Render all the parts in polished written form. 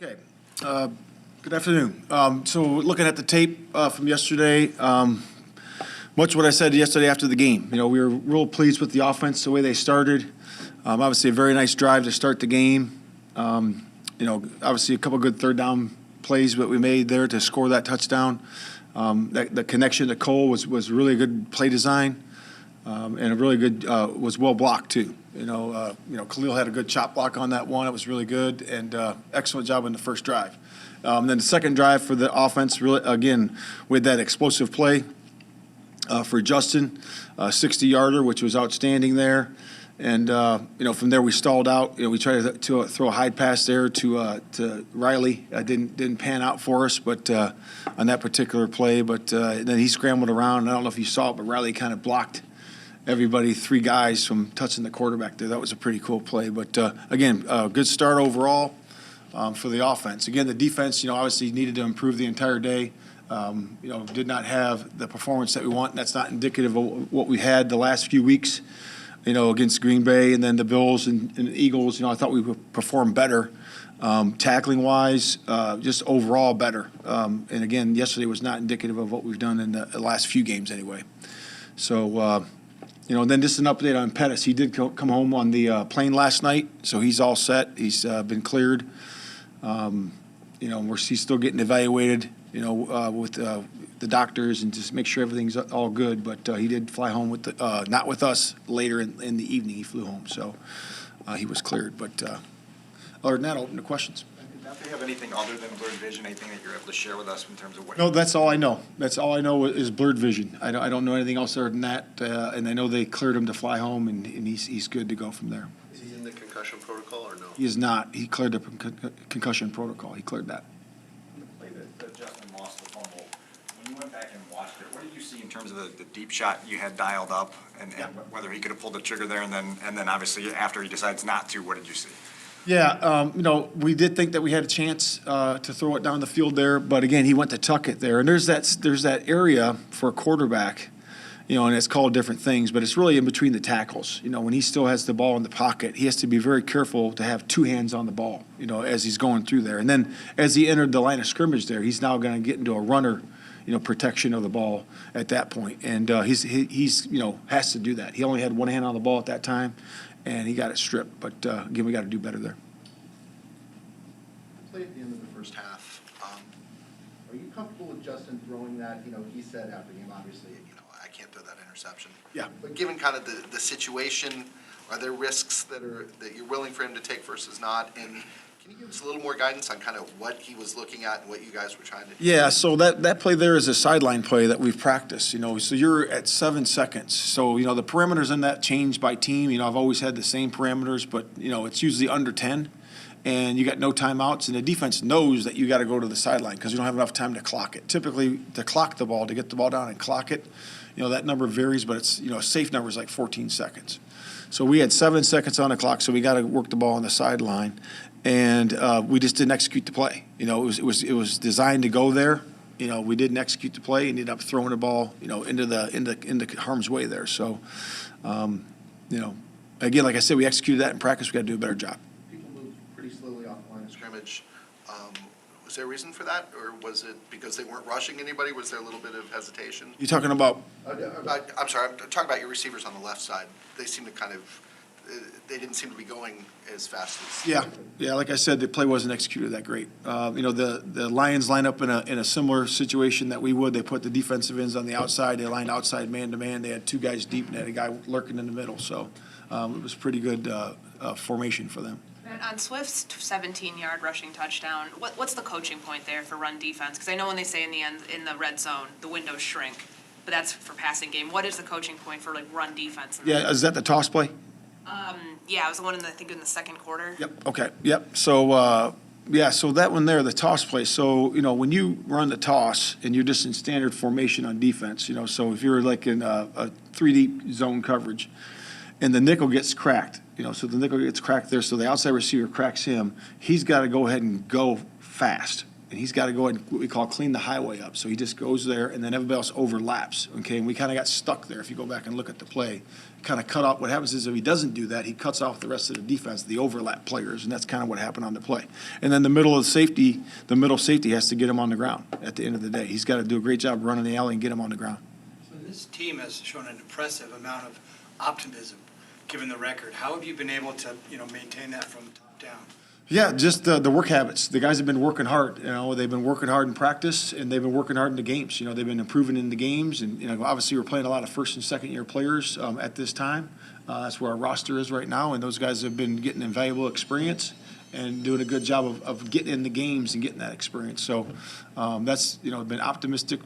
Okay. Good afternoon. So looking at the tape from yesterday, much what I said yesterday after the game. You know, we were real pleased with the offense, the way they started. Obviously, a very nice drive to start the game. You know, obviously a couple good third down plays that we made there to score that touchdown. The connection to Cole was really good play design, and a really good was well blocked too. You know, Khalil had a good chop block on that one. It was really good, and excellent job in the first drive. Then the second drive for the offense, really again with that explosive play for Justin, 60-yarder, which was outstanding there. And you know, from there we stalled out. You know, we tried to throw a high pass there to Riley. Didn't pan out for us, but on that particular play. But then he scrambled around. I don't know if you saw it, but Riley kind of blocked everybody, three guys from touching the quarterback there. That was a pretty cool play. But again, good start overall for the offense. Again, the defense, you know, obviously needed to improve the entire day. You know, did not have the performance that we want. That's not indicative of what we had the last few weeks, you know, against Green Bay and then the Bills and the Eagles. You know, I thought we would perform better, tackling-wise, just overall better. And again, yesterday was not indicative of what we've done in the last few games anyway. So, you know, then just an update on Pettis. He did come home on the plane last night, so he's all set. He's been cleared. You know, he's still getting evaluated, you know, with the doctors and just make sure everything's all good. But he did fly home with not with us later in the evening. He flew home, so he was cleared. But other than that, I'll open to questions. Do you have anything other than blurred vision, anything that you're able to share with us in terms of what? No, that's all I know. That's all I know is blurred vision. I don't know anything else other than that. And I know they cleared him to fly home, and he's good to go from there. Is he in the concussion protocol or no? He is not. He cleared the concussion protocol. He cleared that. The play that Justin lost the fumble, when you went back and watched it, what did you see in terms of the deep shot you had dialed up, and whether he could have pulled the trigger there, and then obviously after he decides not to, what did you see? Yeah, you know, we did think that we had a chance to throw it down the field there, but again, he went to tuck it there. And there's that area for a quarterback, you know, and it's called different things, but it's really in between the tackles. You know, when he still has the ball in the pocket, he has to be very careful to have two hands on the ball, you know, as he's going through there. And then as he entered the line of scrimmage there, he's now going to get into a runner, you know, protection of the ball at that point. And he's you know, has to do that. He only had one hand on the ball at that time, and he got it stripped. But again, we got to do better there. Play at the end of the first half. Are you comfortable with Justin throwing that? You know, he said after the game, obviously, you know, I can't throw that interception. Yeah. But given kind of the situation, are there risks that you're willing for him to take versus not? And can you give us a little more guidance on kind of what he was looking at and what you guys were trying to do? Yeah, so that play there is a sideline play that we've practiced, you know, so you're at 7 seconds. So, you know, the parameters in that change by team. You know, I've always had the same parameters, but, you know, it's usually under 10, and you got no timeouts, and the defense knows that you got to go to the sideline because you don't have enough time to clock it. Typically, to clock the ball, to get the ball down and clock it, you know, that number varies, but it's, you know, a safe number is like 14 seconds. So we had 7 seconds on the clock, so we got to work the ball on the sideline. And we just didn't execute the play. You know, it was designed to go there. You know, we didn't execute the play and ended up throwing the ball, you know, into harm's way there. So, you know, again, like I said, we executed that in practice. We got to do a better job. People moved pretty slowly off the line of scrimmage. Was there a reason for that, or was it because they weren't rushing anybody? Was there a little bit of hesitation? You talking about? I'm sorry. I'm talking about your receivers on the left side. They seem to kind of. They didn't seem to be going as fast as. Yeah. Like I said, the play wasn't executed that great. You know, the Lions line up in a similar situation that we would. They put the defensive ends on the outside. They lined outside man to man. They had two guys deep and they had a guy lurking in the middle. So it was pretty good formation for them. And on Swift's 17-yard rushing touchdown, what's the coaching point there for run defense? Because I know when they say in the end in the red zone the windows shrink, but that's for passing game. What is the coaching point for like run defense? Yeah, is that the toss play? Yeah, it was the one I think in the second quarter. Yep. Okay. Yep. So, so that one there, the toss play. So, you know, when you run the toss and you're just in standard formation on defense, you know, so if you're like in a 3-deep zone coverage and the nickel gets cracked, you know, so the nickel gets cracked there, so the outside receiver cracks him, he's got to go ahead and go fast. and he's got to go and what we call clean the highway up. So he just goes there, and then everybody else overlaps, okay? And we kind of got stuck there. If you go back and look at the play, kind of cut off. What happens is if he doesn't do that, he cuts off the rest of the defense, the overlap players, and that's kind of what happened on the play. And then the middle safety has to get him on the ground at the end of the day. He's got to do a great job running the alley and get him on the ground. So this team has shown an impressive amount of optimism, given the record. How have you been able to, maintain that from top down? Yeah, just the work habits. The guys have been working hard. They've been working hard in practice, and they've been working hard in the games. They've been improving in the games, and obviously we're playing a lot of first and second year players at this time. That's where our roster is right now, and those guys have been getting invaluable experience and doing a good job of getting in the games and getting that experience. So that's been optimistic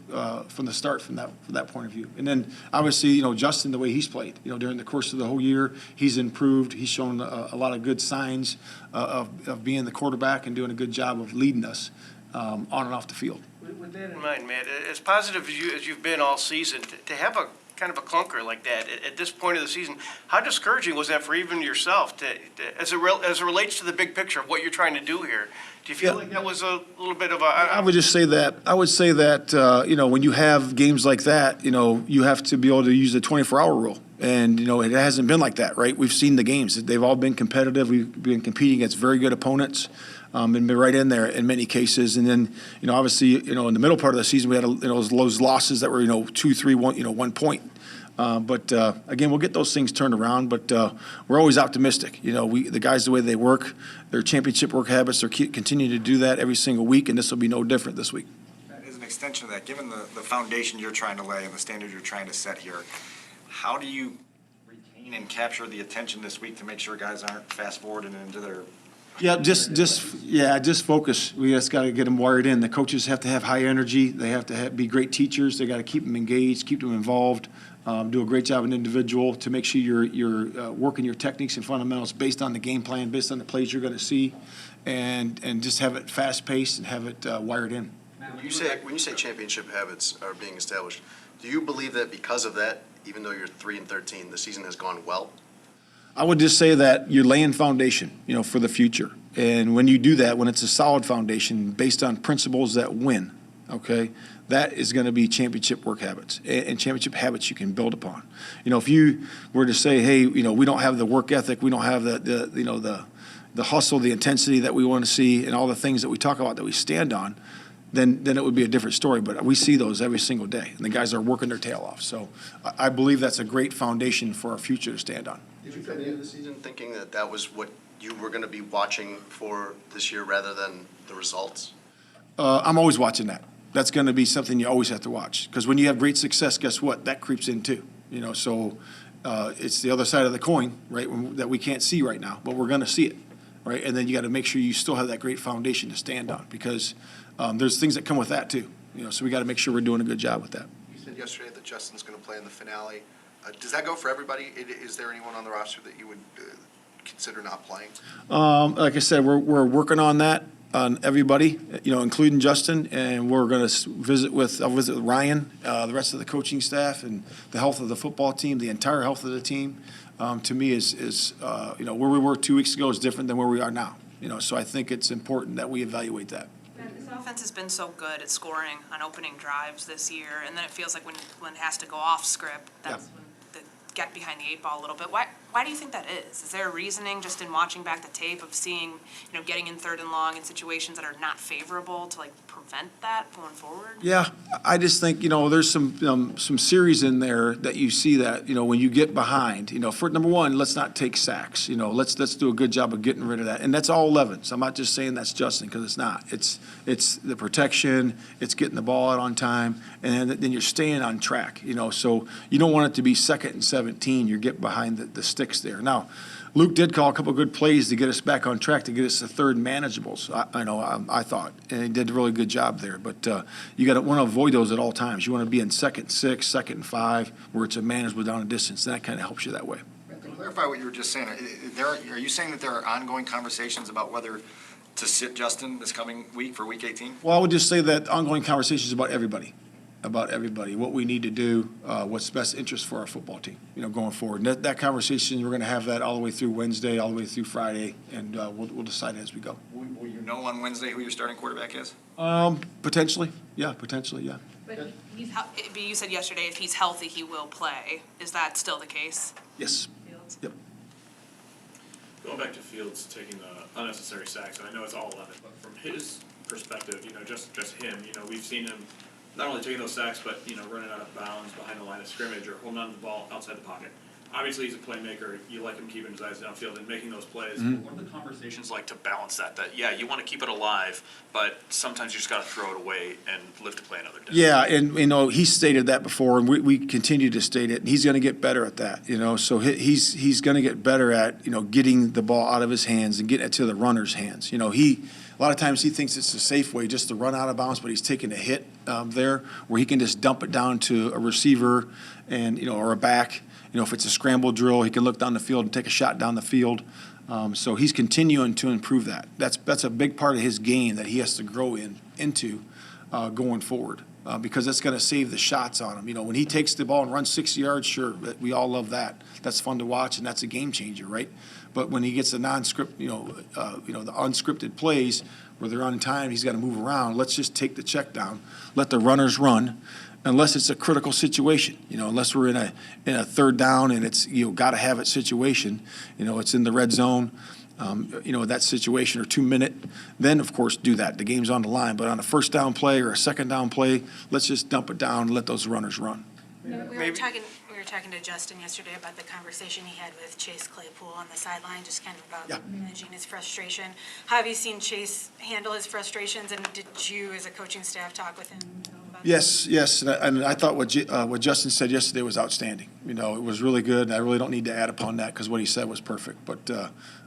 from the start from that point of view. And then obviously Justin, the way he's played during the course of the whole year, he's improved. He's shown a lot of good signs of being the quarterback and doing a good job of leading us on and off the field. With that in mind, Matt, as positive as you've been all season, to have a kind of a clunker like that at this point of the season, how discouraging was that for even yourself as it relates to the big picture of what you're trying to do here? Do you feel like that was a little bit of a... I would say that when you have games like that, you have to be able to use the 24-hour rule. And, it hasn't been like that, right? We've seen the games. They've all been competitive. We've been competing against very good opponents and been right in there in many cases. And then, obviously, in the middle part of the season, we had those losses that were, 2, 3, 1, 1 point. But again, we'll get those things turned around. But we're always optimistic. The guys, the way they work, their championship work habits, they're continuing to do that every single week, and this will be no different this week. As an extension of that, given the foundation you're trying to lay and the standard you're trying to set here, how do you retain and capture the attention this week to make sure guys aren't fast-forwarding into their... Yeah, just focus. We just got to get them wired in. The coaches have to have high energy. They have to be great teachers. They got to keep them engaged, keep them involved, do a great job as an individual to make sure you're working your techniques and fundamentals based on the game plan, based on the plays you're going to see, and just have it fast-paced and have it wired in. When you say championship habits are being established, do you believe that because of that, even though you're 3-13, the season has gone well? I would just say that you're laying foundation, for the future. And when you do that, when it's a solid foundation based on principles that win, okay, that is going to be championship work habits and championship habits you can build upon. If you were to say, hey, we don't have the work ethic, we don't have the hustle, the intensity that we want to see, and all the things that we talk about that we stand on, then it would be a different story. But we see those every single day, and the guys are working their tail off. So I believe that's a great foundation for our future to stand on. Did you come into the season thinking that was what you were going to be watching for this year rather than the results? I'm always watching that. That's going to be something you always have to watch, because when you have great success, guess what? That creeps in too. So it's the other side of the coin, right, that we can't see right now, but we're going to see it, right? And then you got to make sure you still have that great foundation to stand on, because there's things that come with that too. So we got to make sure we're doing a good job with that. You said yesterday that Justin's going to play in the finale. Does that go for everybody? Is there anyone on the roster that you would consider not playing? Like I said, we're working on that on everybody, including Justin, and we're going to I'll visit with Ryan, the rest of the coaching staff, and the health of the football team, the entire health of the team. To me, is where we were 2 weeks ago is different than where we are now. So I think it's important that we evaluate that. This offense has been so good at scoring on opening drives this year, and then it feels like when it has to go off script, that's when they get behind the 8 ball a little bit. Why do you think that is? Is there a reasoning just in watching back the tape of seeing, getting in 3rd and long in situations that are not favorable to prevent that going forward? Yeah, I just think, there's some series in there that you see that, when you get behind, for number one, let's not take sacks. Let's do a good job of getting rid of that. And that's all 11. So I'm not just saying that's Justin, because it's not. It's the protection, it's getting the ball out on time, and then you're staying on track, So you don't want it to be 2nd and 17. You get behind the sticks there. Now, Luke did call a couple of good plays to get us back on track, to get us to 3rd manageables, I thought, and he did a really good job there. But you want to avoid those at all times. You want to be in 2nd and 6, 2nd and 5, where it's a manageable down a distance, and that kind of helps you that way. To clarify what you were just saying, are you saying that there are ongoing conversations about whether to sit Justin this coming week for Week 18? Well, I would just say that ongoing conversations about everybody. about everybody, what we need to do, what's best interest for our football team, going forward. And that conversation, we're going to have that all the way through Wednesday, all the way through Friday, and we'll decide as we go. Will you know on Wednesday who your starting quarterback is? Potentially, yeah. But you said yesterday if he's healthy, he will play. Is that still the case? Yes. Yep. Going back to Fields taking the unnecessary sacks, and I know it's all 11, but from his perspective, just him, we've seen him not only taking those sacks, but, running out of bounds behind the line of scrimmage or holding on to the ball outside the pocket. Obviously, he's a playmaker. You like him keeping his eyes downfield and making those plays. What are the conversations like to balance that? That, yeah, you want to keep it alive, but sometimes you just got to throw it away and live to play another day. Yeah, and he stated that before, and we continue to state it. And he's going to get better at that, So he's going to get better at getting the ball out of his hands and getting it to the runner's hands. A lot of times he thinks it's a safe way just to run out of bounds, but he's taking a hit there where he can just dump it down to a receiver and or a back. If it's a scramble drill, he can look down the field and take a shot down the field. So he's continuing to improve that. That's a big part of his game that he has to grow into going forward because that's going to save the shots on him. When he takes the ball and runs 60 yards, sure, we all love that. That's fun to watch, and that's a game changer, right? But when he gets the the unscripted plays where they're on time, he's got to move around. Let's just take the check down, let the runners run. Unless it's a critical situation, unless we're in a third down and it's got to have it situation, it's in the red zone, that situation or 2 minute, then of course do that. The game's on the line. But on a first down play or a second down play, let's just dump it down and let those runners run. We were talking to Justin yesterday about the conversation he had with Chase Claypool on the sideline, just kind of about managing his frustration. How have you seen Chase handle his frustrations, and did you, as a coaching staff, talk with him about that? Yes, and I thought what Justin said yesterday was outstanding. It was really good. I really don't need to add upon that because what he said was perfect. But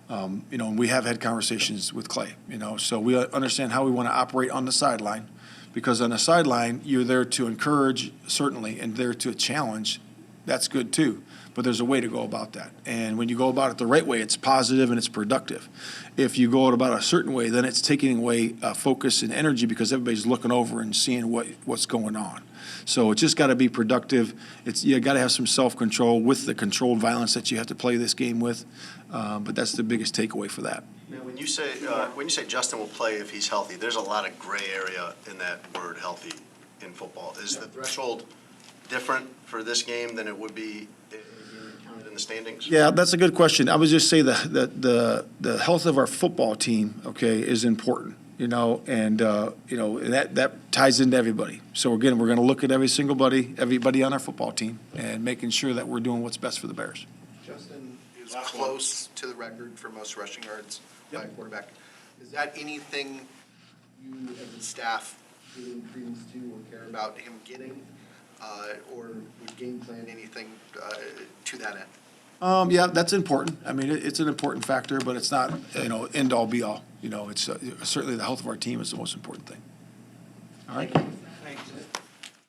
and we have had conversations with Clay. So we understand how we want to operate on the sideline, because on the sideline you're there to encourage certainly and there to challenge. That's good too, but there's a way to go about that. And when you go about it the right way, it's positive and it's productive. If you go about it a certain way, then it's taking away focus and energy because everybody's looking over and seeing what's going on. So it's just got to be productive. You got to have some self-control with the controlled violence that you have to play this game with. But that's the biggest takeaway for that. Now, when you say Justin will play if he's healthy, there's a lot of gray area in that word "healthy" in football. Is the threshold different for this game than it would be counted in the standings? Yeah, that's a good question. I would just say the health of our football team, is important. And that ties into everybody. So again, we're going to look at everybody on our football team, and making sure that we're doing what's best for the Bears. Justin is close to the record for most rushing yards by a quarterback. Is that anything you as a staff giving credence to or care about him getting? Or would game plan anything to that end? Yeah, that's important. I mean, it's an important factor, but it's not, end all be all. It's certainly the health of our team is the most important thing. All right. Thanks.